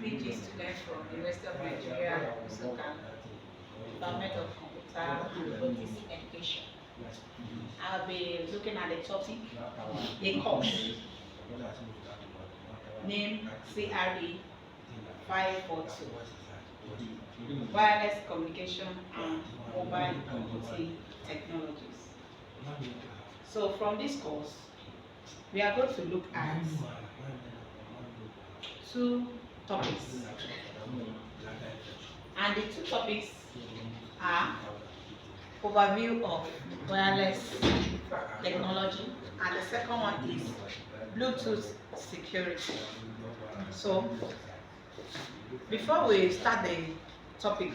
PG student from the University of Nigeria, Nsukka, Department of Computer and Robotics Education. I'll be looking at the topic, a course, name CRE 542, Wireless Communication and Mobile Computing Technologies. So from this course, we are going to look at two topics. And the two topics are overview of wireless technology, and the second one is Bluetooth security. So before we start the topic,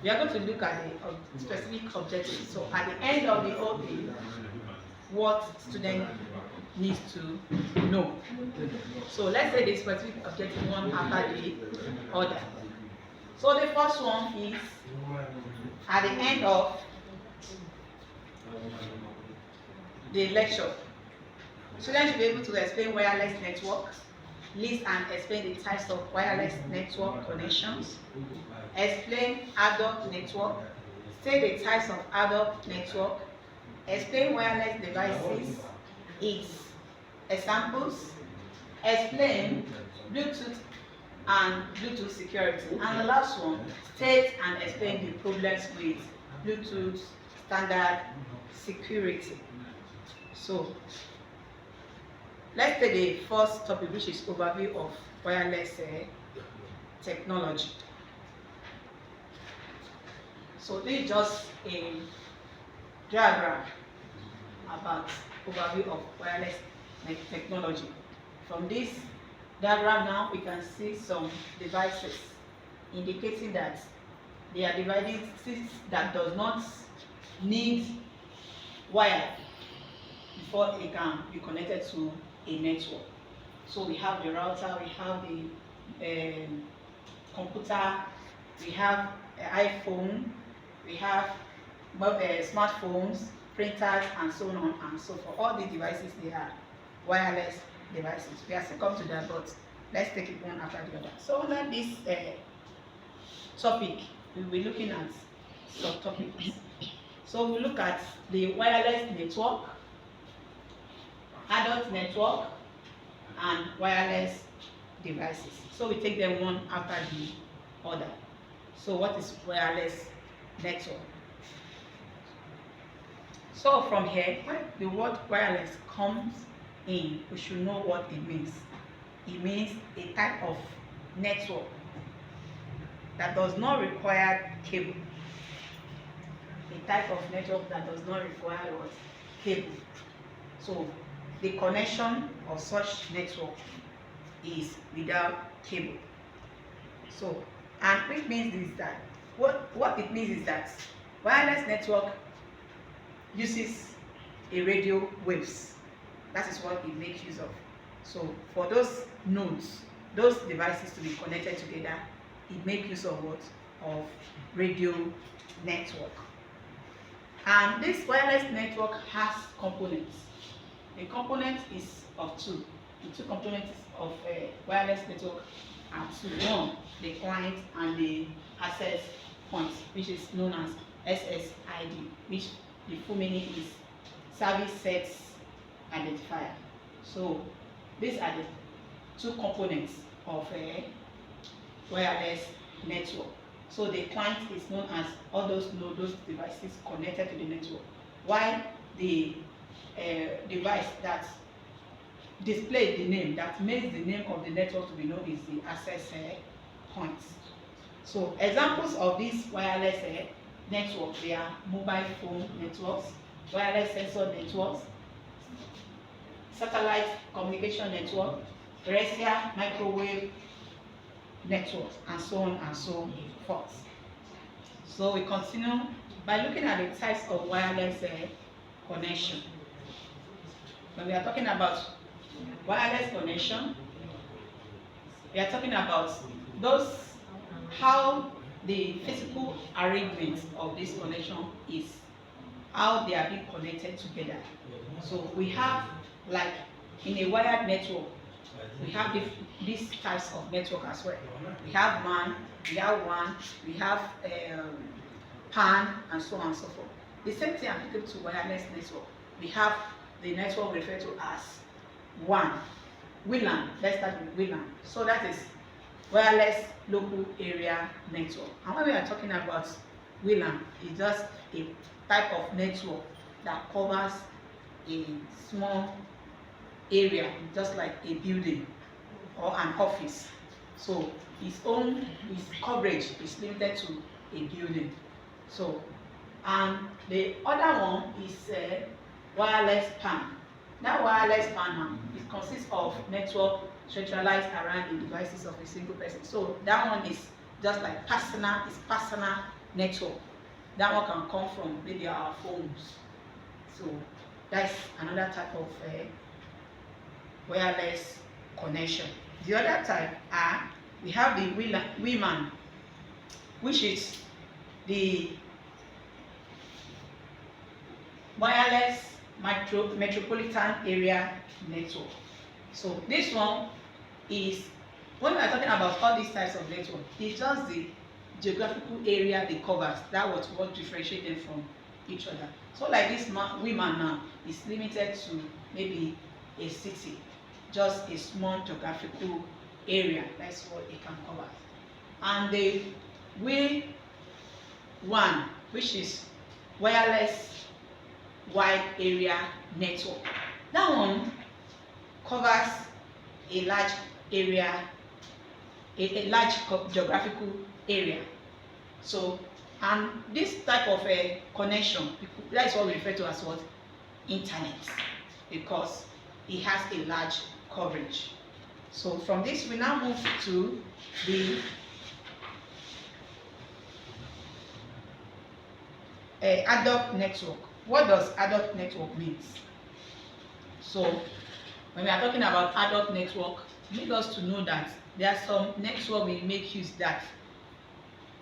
we are going to look at the specific objectives. So at the end of the whole thing, what student needs to know. So let's say the specific objective one after the other. So the first one is at the end of the lecture, students should be able to explain wireless networks, list and explain the types of wireless network connections, explain adult network, state the types of adult network, explain wireless devices, its examples, explain Bluetooth and Bluetooth security, and the last one, state and explain the problems with Bluetooth standard security. So let's take the first topic, which is overview of wireless technology. So this is just a diagram about overview of wireless technology. From this diagram now, we can see some devices indicating that they are devices that does not need wire before it can be connected to a network. So we have the router, we have the computer, we have iPhone, we have smartphones, printers, and so on and so forth. All these devices, they are wireless devices. We have to come to that, but let's take it one after the other. So under this topic, we'll be looking at subtopics. So we'll look at the wireless network, adult network, and wireless devices. So we take them one after the other. So what is wireless network? So from here, when the word wireless comes in, we should know what it means. It means a type of network that does not require cable. A type of network that does not require what? Cable. So the connection of such network is without cable. So, and which means is that what it means is that wireless network uses a radio waves. That is what it makes use of. So for those nodes, those devices to be connected together, it makes use of what? Of radio network. And this wireless network has components. The component is of two. The two components of a wireless network are two. One, the client, and the access point, which is known as SSID, which the full meaning is Service Sets Identifier. So these are the two components of a wireless network. So the client is known as all those devices connected to the network, while the device that displays the name, that makes the name of the network to be known, is the access points. So examples of these wireless networks, they are mobile phone networks, wireless sensor networks, satellite communication network, terrestrial microwave networks, and so on and so forth. So we continue by looking at the types of wireless connection. When we are talking about wireless connection, we are talking about those, how the physical arrangement of this connection is, how they are being connected together. So we have, like in a wired network, We have these types of network as well. We have MAN, we have WAN, we have PAN, and so on and so forth. The same thing applicable to wireless network. We have the network referred to as WAN, WLAN. Let's start with WLAN. So that is wireless local area network. And when we are talking about WLAN, it's just a type of network that covers a small area, just like a building or an office. So its coverage is limited to a building. So, and the other one is wireless PAN. That wireless PAN, it consists of network centralized around the devices of a single person. So that one is just like personal network. That one can come from maybe our phones. So that's another type of wireless connection. The other type we have the WLAN, which is the wireless metropolitan area network. So this one is, when we are talking about all these types of network, it's just the geographical area they covers. That was what differentiates them from each other. So like this WLAN now is limited to maybe a city, just a small geographical area. That's what it can cover. And the WAN, which is wireless wide area network, that one covers a large area, a large geographical area. So, and this type of a connection, that's what we refer to as what? Internet, because it has a large coverage. So from this we now move to the ad hoc network. What does ad hoc network mean? So when we are talking about ad hoc network, we need us to know that there are some network we make use that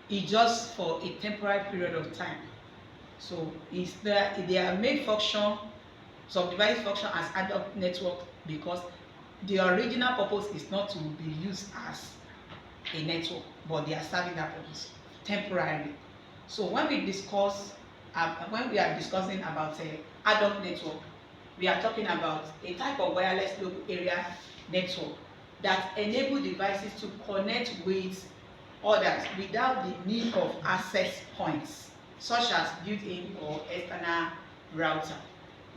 is just for a temporary period of time. So they are made function, some devices function as ad hoc network because the original purpose is not to be used as a network, but they are serving that purpose temporarily. So when we are discussing about ad hoc network, we are talking about a type of wireless local area network that enable devices to connect with others without the need of access points, such as built-in or external router.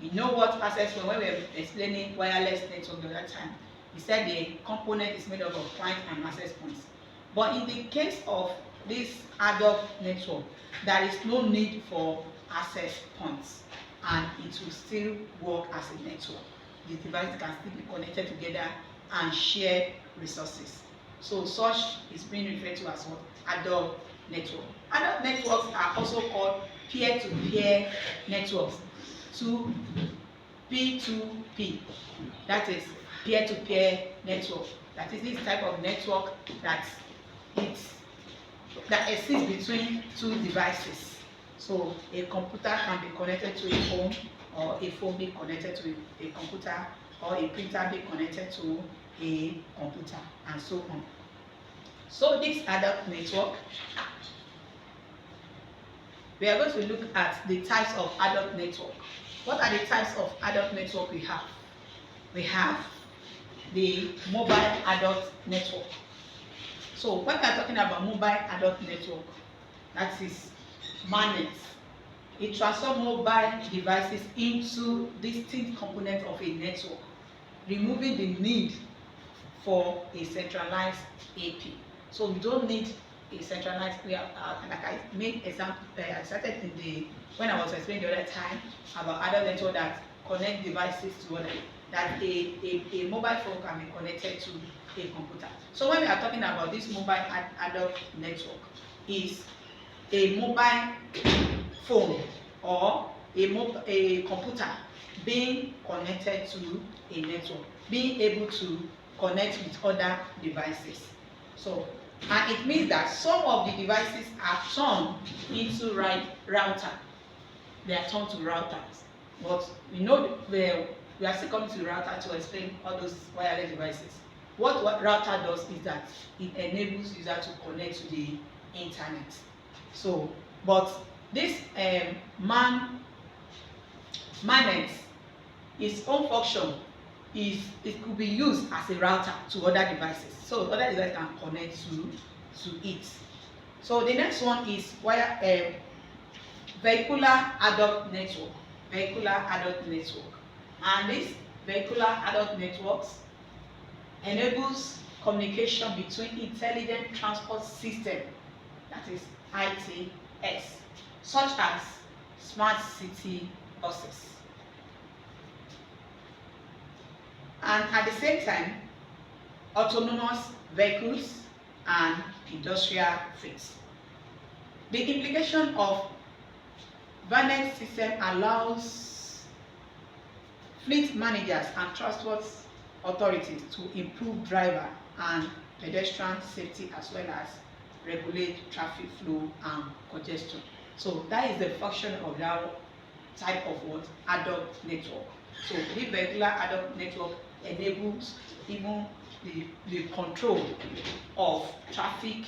You know what access point, when we were explaining wireless network the other time, we said the component is made up of client and access points. But in the case of this ad hoc network, there is no need for access points, and it will still work as a network. The devices can still be connected together and share resources. So such is being referred to as what? Ad hoc network. Ad hoc networks are also called peer-to-peer networks, to P2P. That is peer-to-peer network. That is this type of network that exists between two devices. So a computer can be connected to a phone, or a phone be connected to a computer, or a printer be connected to a computer, and so on. So this ad hoc network, we are going to look at the types of ad hoc network. What are the types of ad hoc network we have? We have the mobile ad hoc network. So when we are talking about mobile ad hoc network, that is MANET. It transforms mobile devices into distinct components of a network, removing the need for a centralized AP. So we don't need a centralized, like I made example, I started when I was explaining the other time about ad hoc network that connect devices to other, that a mobile phone can be connected to a computer. So when we are talking about this mobile ad hoc network, is a mobile phone or a computer being connected to a network, being able to connect with other devices. So, and it means that some of the devices are turned into router. They are turned to routers. But we know we are still coming to the router to explain all those wireless devices. What router does is that it enables user to connect to the internet. So, but this MANET, its own function is it could be used as a router to other devices. So other devices can connect to it. So the next one is vehicular adult network. Vehicular adult network. And this vehicular adult networks enables communication between intelligent transport system, that is ITS, such as smart city buses. And at the same time, autonomous vehicles and industrial fleets. The implication of VANET system allows fleet managers and transport authorities to improve driver and pedestrian safety as well as regulate traffic flow and congestion. So that is the function of that type of what? Adult network. So the vehicular adult network enables even the control of traffic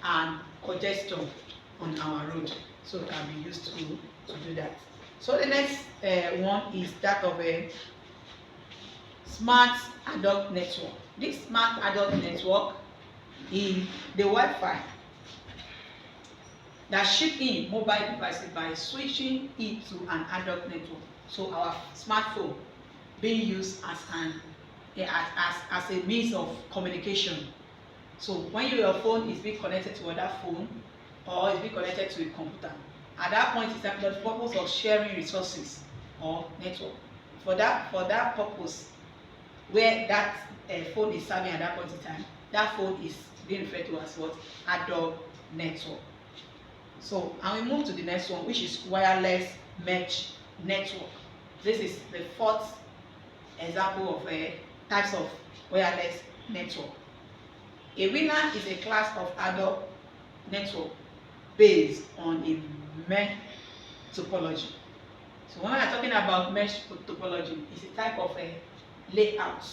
and congestion on our road. So it can be used to do that. So the next one is that of a smart adult network. This smart adult network is the Wi-Fi that ship in mobile devices by switching it to an adult network. So our smartphone being used as a means of communication. So when your phone is being connected to another phone or is being connected to a computer, at that point it's for the purpose of sharing resources or network. For that purpose, where that phone is serving at that point in time, that phone is being referred to as what? Adult network. So, and we move to the next one, which is wireless mesh network. This is the fourth example of types of wireless network. A WAN is a class of adult network based on a mesh topology. So when we are talking about mesh topology, it's a type of layout,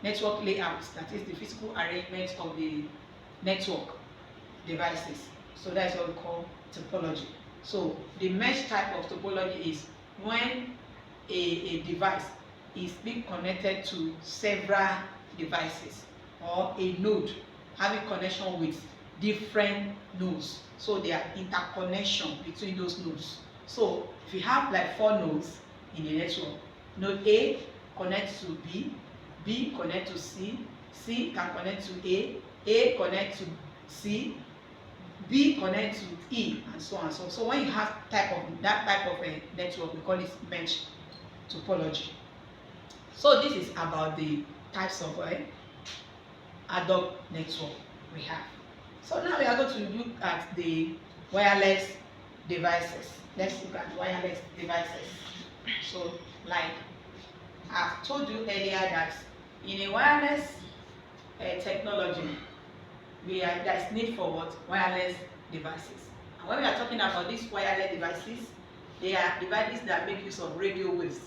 network layout, that is the physical arrangement of the network devices. So that's what we call topology. So the mesh type of topology is when a device is being connected to several devices or a node having connection with different nodes. So there are interconnection between those nodes. So if you have like 4 nodes in a network, node A connects to B, B connect to C, C can connect to A connect to C, B connect to E, and so on. So when you have that type of a network, we call it mesh topology. So this is about the types of adult network we have. So now we are going to look at the wireless devices. Let's look at wireless devices. So like I've told you earlier that in a wireless technology, there's need for what? Wireless devices. And when we are talking about these wireless devices, they are devices that make use of radio waves.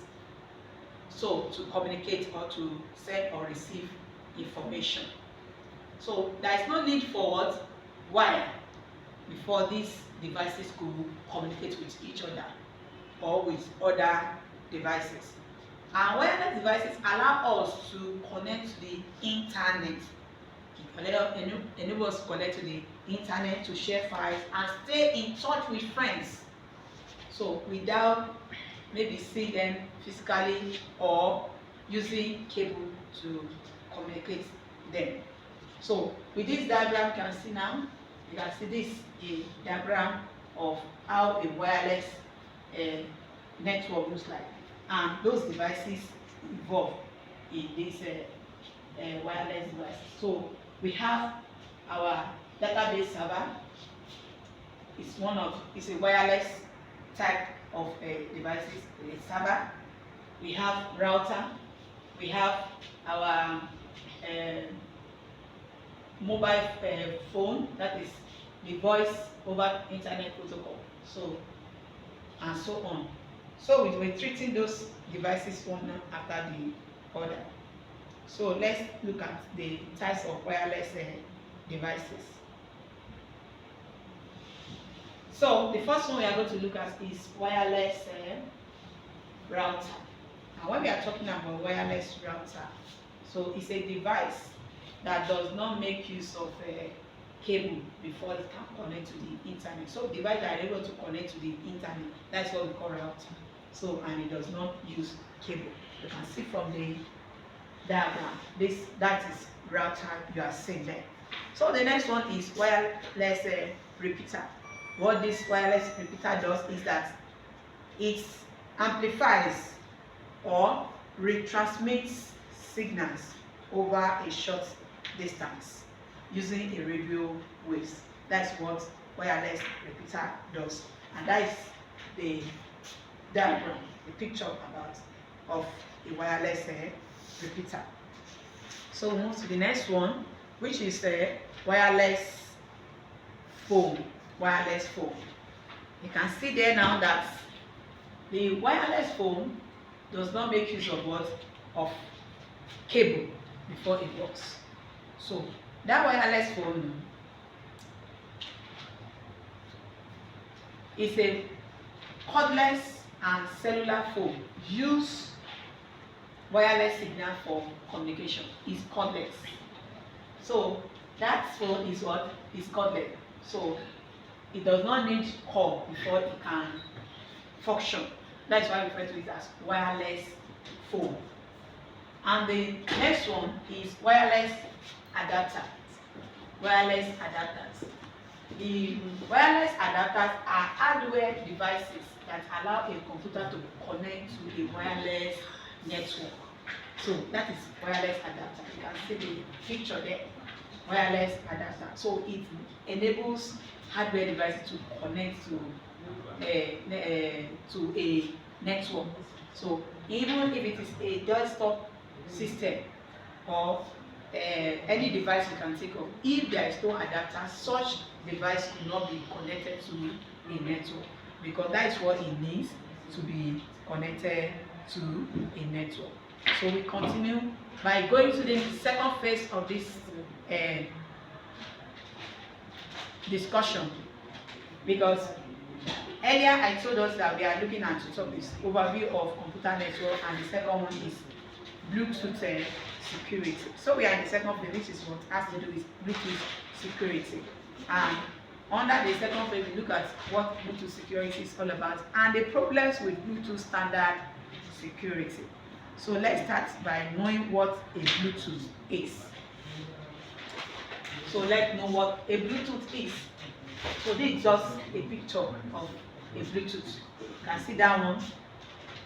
So to communicate or to send or receive information. So there is no need for what? Wire before these devices could communicate with each other or with other devices. And wireless devices allow us to connect to the internet. It enables us to connect to the internet, to share files and stay in touch with friends. So without maybe seeing them physically or using cable to communicate them. So with this diagram, you can see now, you can see this a diagram of how a wireless network looks like, and those devices involved in this wireless device. So we have our database server. It's a wireless type of devices, a server. We have router. We have our mobile phone, that is the voice over internet protocol. So and so on. So we're treating those devices one after the other. So let's look at the types of wireless devices. So the first one we are going to look at is wireless router. And when we are talking about wireless router, so it's a device that does not make use of a cable before it can connect to the internet. So device that are able to connect to the internet, that's what we call router. So, and it does not use cable. You can see from the diagram, that is router you are seeing there. So the next one is wireless repeater. What this wireless repeater does is that it amplifies or retransmits signals over a short distance using a radio waves. That's what wireless repeater does, and that is the diagram, the picture of a wireless repeater. So we'll move to the next one, which is a wireless phone. Wireless phone. You can see there now that the wireless phone does not make use of what? Of cable before it works. So that wireless phone is a cordless and cellular phone. Use wireless signal for communication. Is cordless. So that phone is what? Is cordless. So it does not need cord before it can function. That is why we refer to it as wireless phone. And the next one is wireless adapter. Wireless adapters. The wireless adapters are hardware devices that allow a computer to connect to a wireless network. So that is wireless adapter. You can see the picture there. Wireless adapter. So it enables hardware devices to connect to a network. So even if it is a desktop system or any device you can think of, if there is no adapter, such device cannot be connected to a network, because that is what it needs to be connected to a network. So we continue by going to the second phase of this discussion, because earlier I told us that we are looking at two topics: overview of computer network, and the second one is Bluetooth security. So we are in the second phase, which is what has to do with Bluetooth security. And under the second phase, we look at what Bluetooth security is all about and the problems with Bluetooth standard security. So let's start by knowing what a Bluetooth is. So let's know what a Bluetooth is. So this is just a picture of a Bluetooth. You can see that one.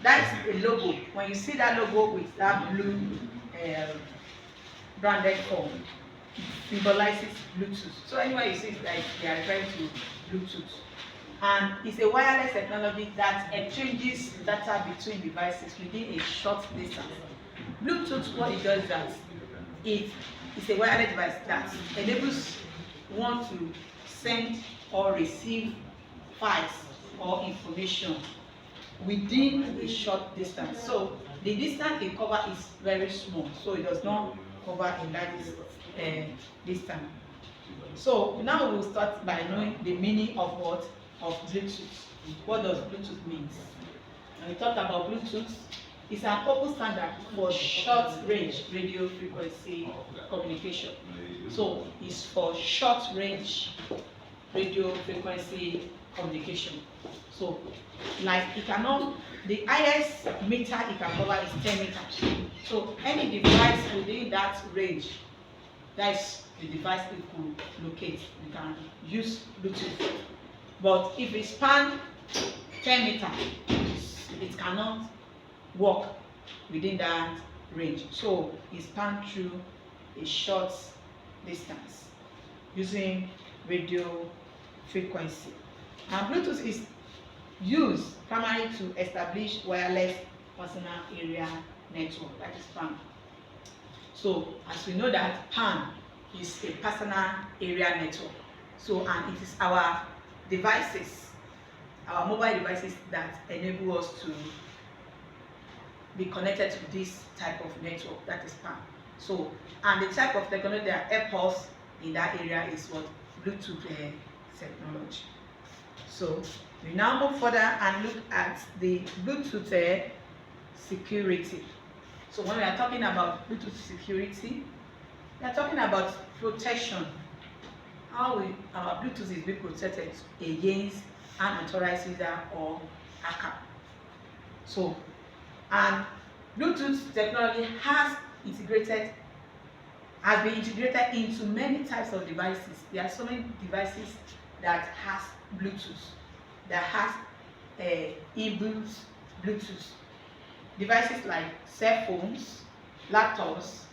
That's a logo. When you see that logo with that blue branded form, it symbolizes Bluetooth. So anywhere you see it, like they are referring to Bluetooth. And it's a wireless technology that exchanges data between devices within a short distance. Bluetooth, what it does is that it is a wireless device that enables one to send or receive files or information within a short distance. So the distance it covers is very small, so it does not cover a large distance. So now we'll start by knowing the meaning of what? Of Bluetooth. What does Bluetooth mean? When we talk about Bluetooth, it's an open standard for short range radio frequency communication. So it's for short range radio frequency communication. So like it cannot, the highest meter it can cover is 10 meters. So any device within that range, that's the device it could locate. You can use Bluetooth. But if it spans 10 meters, it cannot work within that range. So it spans through a short distance using radio frequency. And Bluetooth is used primarily to establish wireless personal area network, that is PAN. So as we know that PAN is a personal area network. So and it is our devices, our mobile devices that enable us to be connected to this type of network, that is PAN. So, and the type of technology that help us in that area is what? Bluetooth technology. So we now move further and look at the Bluetooth security. So when we are talking about Bluetooth security, we are talking about protection. How our Bluetooth is being protected against unauthorized user or hacker. So, and Bluetooth technology has been integrated into many types of devices. There are so many devices that has Bluetooth, that has inbuilt Bluetooth. Devices like cell phones, laptops,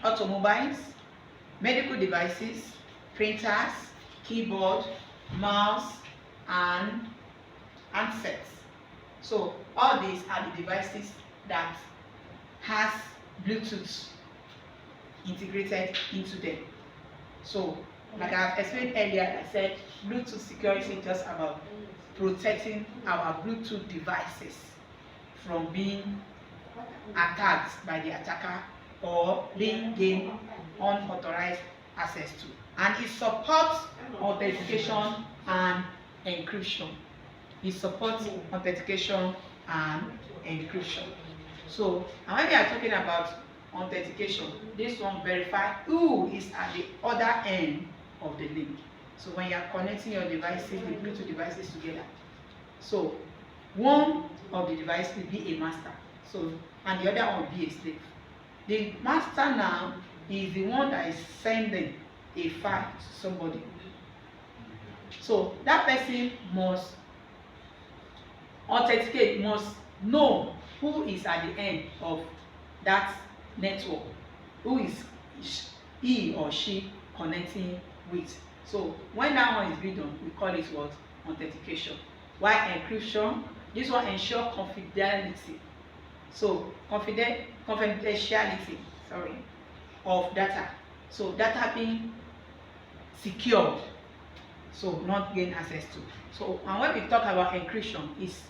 automobiles, medical devices, printers, keyboard, mouse, and handsets. So all these are the devices that has Bluetooth integrated into them. So like I've explained earlier, I said Bluetooth security is just about protecting our Bluetooth devices from being attacked by the attacker or being gained unauthorized access to. And it supports authentication and encryption. It supports authentication and encryption. So, and when we are talking about authentication, this one verify who is at the other end of the link. So when you are connecting your devices, the Bluetooth devices together, so one of the devices will be a master, so and the other one will be a slave. The master now is the one that is sending a file to somebody. So that person must authenticate, must know who is at the end of that network, who is he or she connecting with. So when that one is being done, we call it what? Authentication. While encryption, this one ensure confidentiality. So confidentiality, of data. So data being secured, so not gain access to. So and when we talk about encryption, is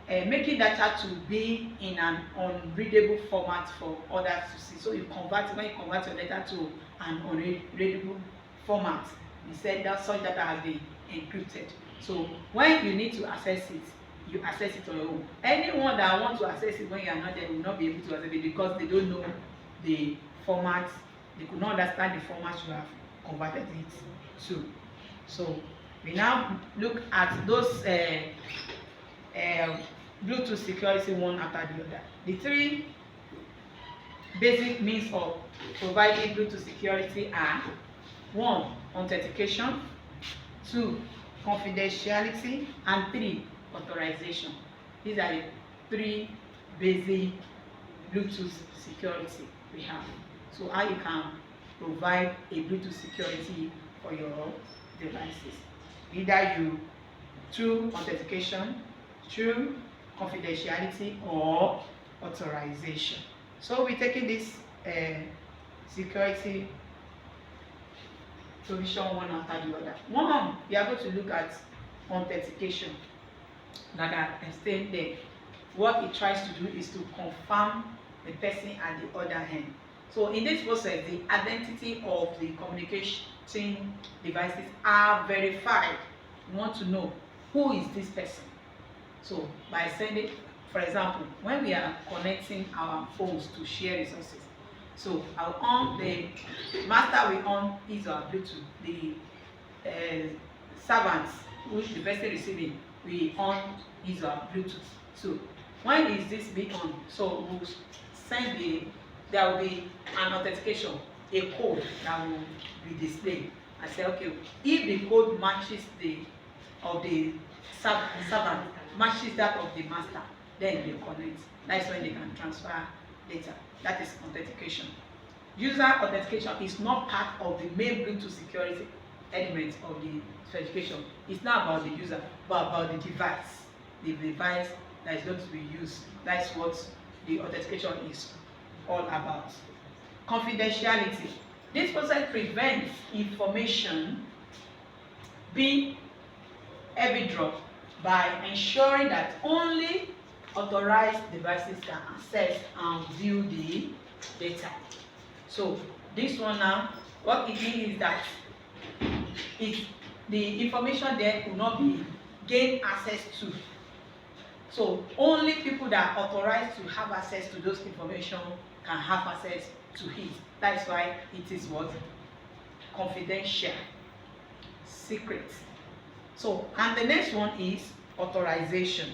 making data to be in an unreadable format for others to see. So when you convert your data to an unreadable format, you said that such data has been encrypted. So when you need to access it, you access it on your own. Anyone that wants to access it when you are not there will not be able to access it because they don't know the format, they could not understand the format you have converted it to. So we now look at those Bluetooth security one after the other. The three basic means of providing Bluetooth security are: 1. Authentication, 2. Confidentiality, and 3. Authorization. These are the three basic Bluetooth security we have. So how you can provide a Bluetooth security for your devices. Either you through authentication, through confidentiality, or authorization. So we're taking this security provision one after the other. One, we are going to look at authentication. Like I explained there, what it tries to do is to confirm the person at the other hand. So in this process, the identity of the communicating devices are verified. You want to know who is this person. So by sending, for example, when we are connecting our phones to share resources, so I'll on the master will on his or Bluetooth, the servants, which the person receiving, we on his or Bluetooth. So when is this be on? So we'll send there will be an authentication, a code that will be displayed. I say, okay, if the code matches the servant matches that of the master, then they connect. That's when they can transfer data. That is authentication. User authentication is not part of the main Bluetooth security element of the specification. It's not about the user, but about the device. The device that is going to be used. That's what the authentication is all about. Confidentiality. This process prevents information being heavy drop by ensuring that only authorized devices can access and view the data. So this one now, what it means is that the information there will not be gained access to. So only people that are authorized to have access to those information can have access to it. That's why it is what? Confidential, secret. So, and the next one is authorization.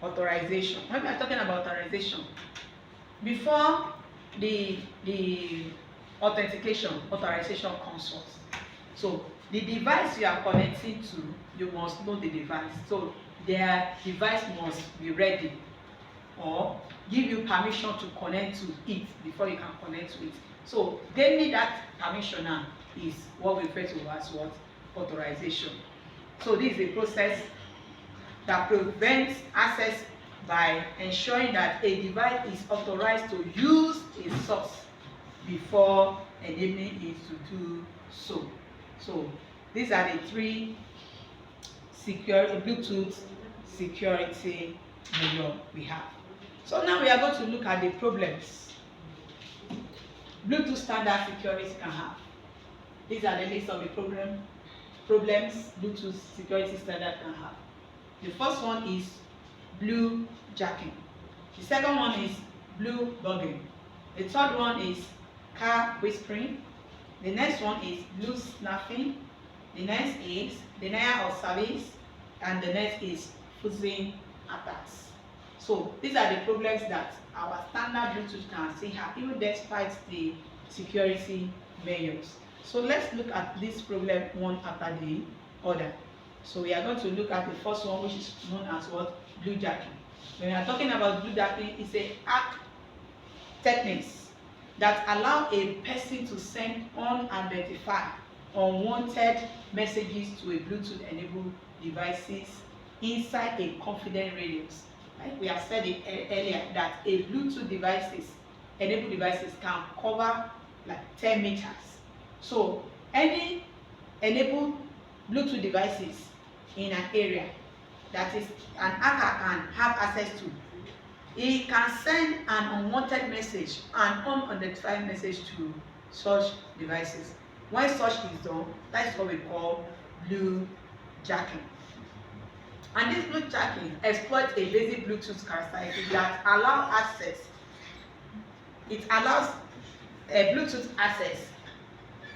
Authorization. When we are talking about authorization, before the authentication, authorization comes first. So the device you are connecting to, you must know the device. So their device must be ready or give you permission to connect to it before you can connect to it. So they need that permission now is what we refer to as what? Authorization. So this is a process that prevents access by ensuring that a device is authorized to use a source before enabling it to do so. So these are the three Bluetooth security measures we have. So now we are going to look at the problems Bluetooth standard security can have. These are the list of the problems Bluetooth security standard can have. The first one is blue jacking. The second one is blue bugging. The third one is car whispering. The next one is blue snuffing. The next is denial of service. And the next is phishing attacks. So these are the problems that our standard Bluetooth can still have, even despite the security measures. So let's look at this problem one after the other. So we are going to look at the first one, which is known as what? Blue jacking. When we are talking about blue jacking, it's a hack techniques that allow a person to send unidentified, unwanted messages to a Bluetooth enabled devices inside a confident radius. Like we have said it earlier, that a Bluetooth enabled devices can cover like 10 meters. So any enabled Bluetooth devices in an area that is an hacker can have access to, it can send an unwanted message, an unidentified message to such devices. When such is done, that's what we call blue jacking. And this blue jacking exploits a basic Bluetooth characteristic that allows access. It allows a Bluetooth access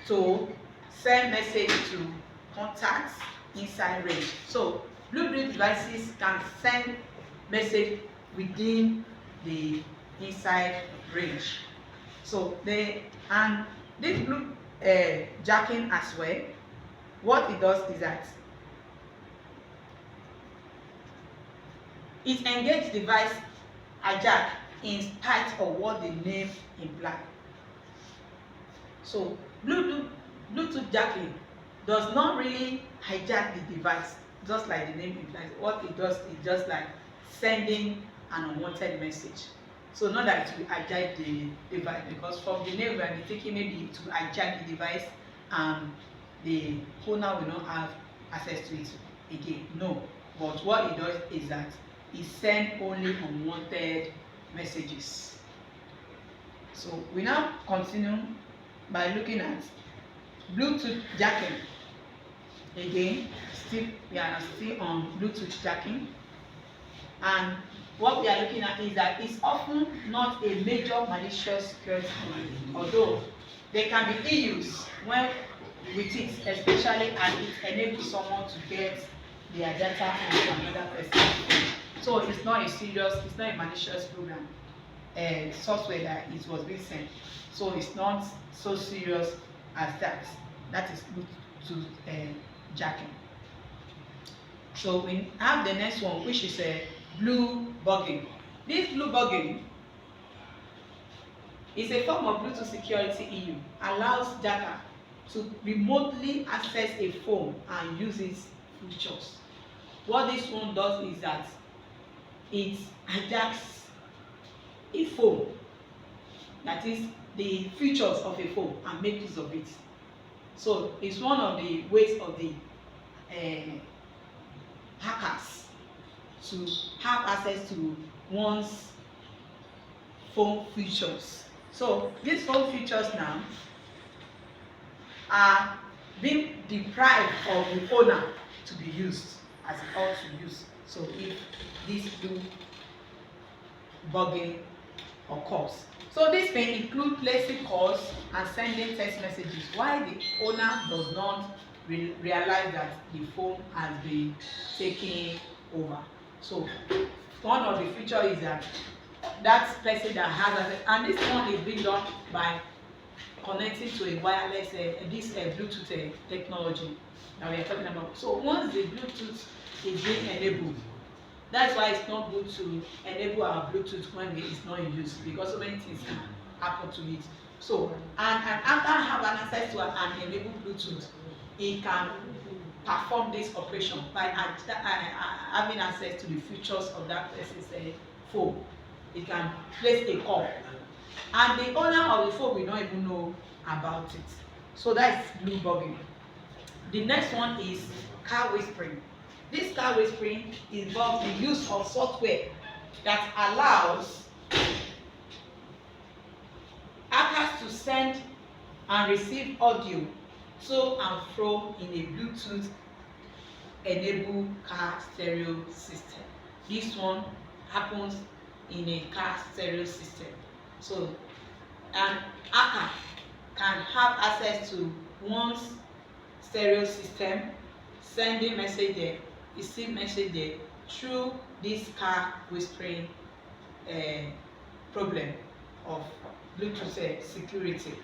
to send message to contacts inside range. So Bluetooth devices can send message within the inside range. So this blue jacking as well, what it does is that it engages device hijack in spite of what the name implies. So Bluetooth jacking does not really hijack the device, just like the name implies. What it does is just like sending an unwanted message. So not that it will hijack the device, because from the name we are thinking maybe to hijack the device and the owner will not have access to it again. No, but what it does is that it sends only unwanted messages. So we now continue by looking at Bluetooth jacking. Again, we are still on Bluetooth jacking, and what we are looking at is that it's often not a major malicious security, although there can be issues when with it, especially as it enables someone to get their data from another person. So it's not a malicious program, software that it was being sent. So it's not so serious as that. That is Bluetooth jacking. So we have the next one, which is blue bugging. This blue bugging is a form of Bluetooth security issue. Allows jacker to remotely access a phone and use its features. What this one does is that it hijacks a phone, that is the features of a phone, and make use of it. So it's one of the ways of the hackers to have access to one's phone features. So these phone features now are being deprived of the owner to be used as it ought to use. So if this blue bugging occurs. So this may include placing calls and sending text messages while the owner does not realize that the phone has been taken over. So one of the features is that person that has it, and this one is being done by connecting to a wireless Bluetooth technology that we are talking about. So once the Bluetooth is being enabled, that's why it's not good to enable our Bluetooth when it's not in use, because so many things can happen to it. So and after have an access to an enabled Bluetooth, it can perform this operation by having access to the features of that person's phone. It can place a call, and the owner of the phone will not even know about it. So that's blue bugging. The next one is car whispering. This car whispering involves the use of software that allows hackers to send and receive audio to and fro in a Bluetooth enabled car stereo system. This one happens in a car stereo system. So an hacker can have access to one's stereo system, sending message there, receive message there through this car whispering problem of Bluetooth security.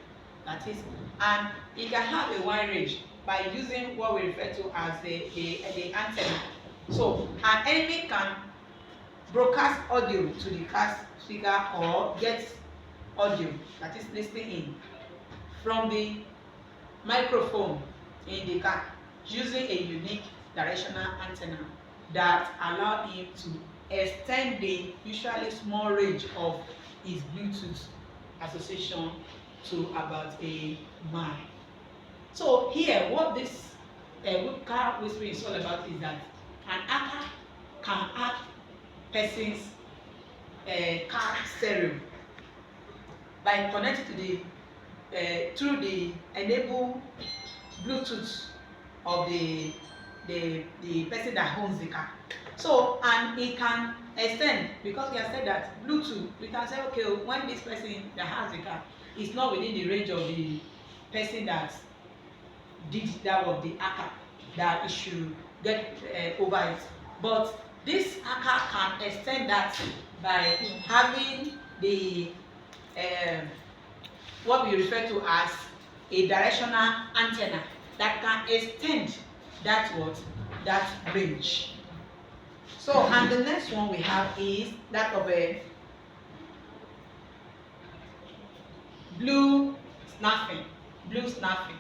That is, and it can have a wide range by using what we refer to as the antenna. So an enemy can broadcast audio to the car speaker or get audio, that is listening in, from the microphone in the car using a unique directional antenna that allow him to extend the usually small range of his Bluetooth association to about a mile. So here, what this car whispering is all about is that an hacker can hack person's car stereo by connecting to the through the enabled Bluetooth of the person that owns the car. So and it can extend, because we have said that Bluetooth, we can say, okay, when this person that has the car is not within the range of the person that did that was the hacker, that it should get over it. But this hacker can extend that by having the what we refer to as a directional antenna that can extend that range. So, and the next one we have is that of a blue snapping. Blue snapping.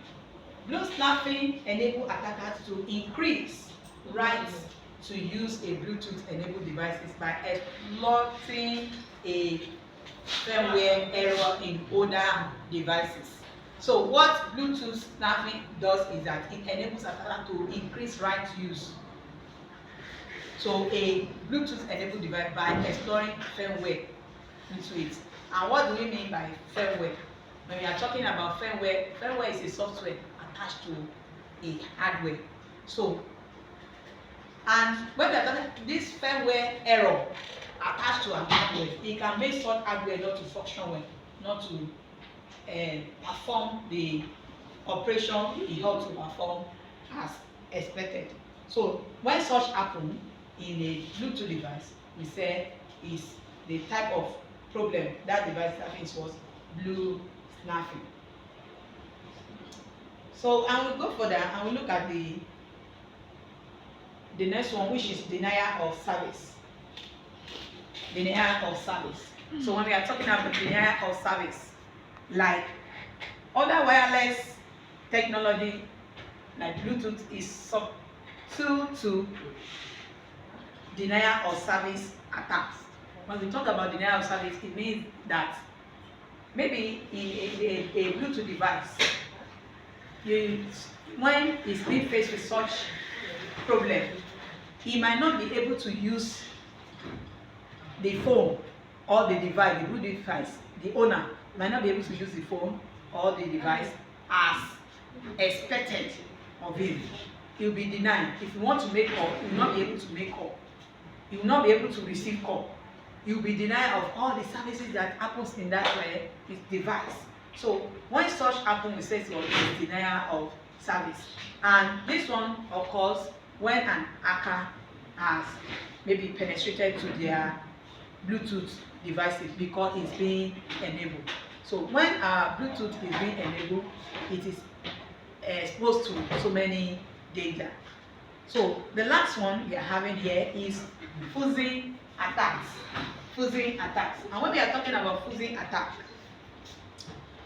Blue snapping enables attackers to increase rights to use a Bluetooth enabled devices by exploiting a firmware error in older devices. So what Bluetooth snapping does is that it enables attackers to increase right use. So a Bluetooth enabled device by exploring firmware into it. And what do we mean by firmware? When we are talking about firmware, firmware is a software attached to a hardware. So, and when we are talking this firmware error attached to a hardware, it can make such hardware not to function well, not to perform the operation it ought to perform as expected. So when such happens in a Bluetooth device, we say is the type of problem that device having was blue snapping. So and we go further and we look at the next one, which is denial of service. Denial of service. So when we are talking about denial of service, like other wireless technology like Bluetooth is substitute to denial of service attacks. When we talk about denial of service, it means that maybe in a Bluetooth device, when it's being faced with such problem, he might not be able to use the phone or the device, the Bluetooth device. The owner might not be able to use the phone or the device as expected of him. He will be denied. If you want to make call, he will not be able to make call. He will not be able to receive call. He will be denied of all the services that happens in that his device. So when such happens, we say it was denial of service. And this one occurs when an hacker has maybe penetrated to their Bluetooth devices because it's being enabled. So when our Bluetooth is being enabled, it is exposed to so many data. So the last one we are having here is phishing attacks. Phishing attacks. And when we are talking about phishing attack,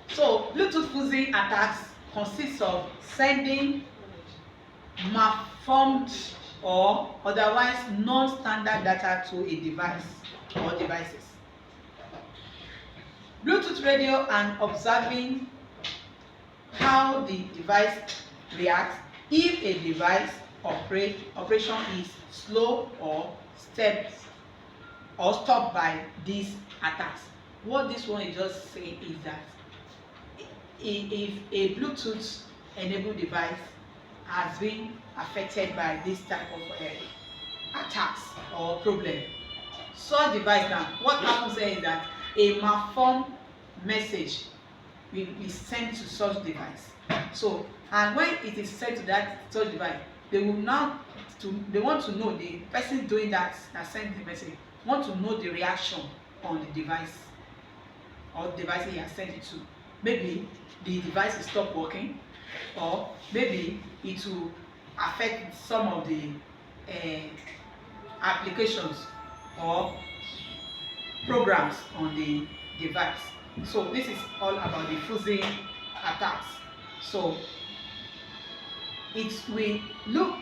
so Bluetooth phishing attacks consists of sending malformed or otherwise non-standard data to a device or devices. Bluetooth radio and observing how the device reacts if a device operation is slow or stopped by these attacks. What this one is just saying is that if a Bluetooth enabled device has been affected by this type of attacks or problem, such device now, what happens there is that a malformed message will be sent to such device. So, and when it is sent to that such device, they want to know, the person doing that sent the message want to know the reaction on the device or device he has sent it to. Maybe the device will stop working, or maybe it will affect some of the applications or programs on the device. So this is all about the phishing attacks. So it will look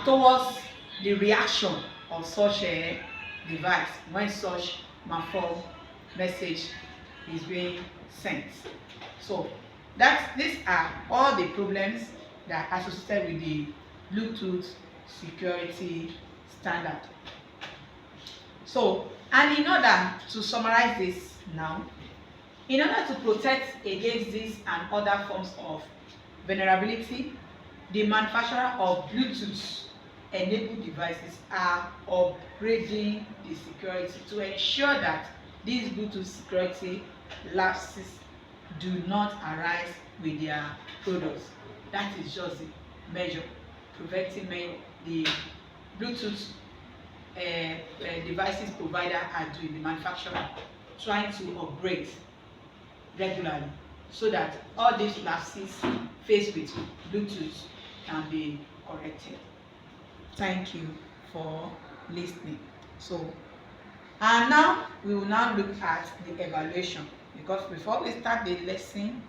towards the reaction of such a device when such malformed message is being sent. So these are all the problems that are associated with the Bluetooth security standard. So, and in order to summarize this now, in order to protect against this and other forms of vulnerability, the manufacturer of Bluetooth enabled devices are upgrading the security to ensure that these Bluetooth security lapses do not arise with their products. That is just the measure, preventing the Bluetooth devices provider are doing, the manufacturer trying to upgrade regularly so that all these lapses faced with Bluetooth can be corrected. Thank you for listening. So, and now we will now look at the evaluation, because before we started the lesson,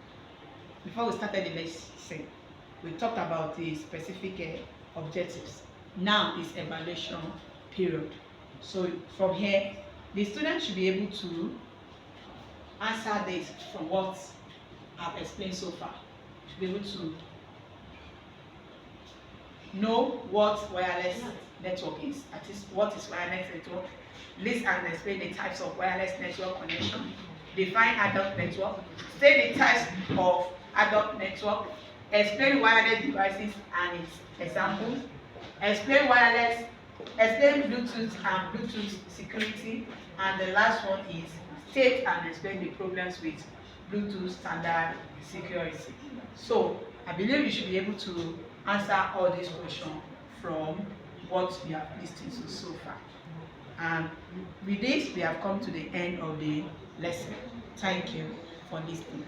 we talked about the specific objectives. Now is evaluation period. So from here, the student should be able to answer this from what I've explained so far. Should be able to know what wireless network is, that is, what is wireless network, list and explain the types of wireless network connection, define adult network, state the types of adult network, explain wireless devices and its examples, explain Bluetooth and Bluetooth security, and the last one is state and explain the problems with Bluetooth standard security. So I believe you should be able to answer all these questions from what we have listened to so far. And with this, we have come to the end of the lesson. Thank you for listening.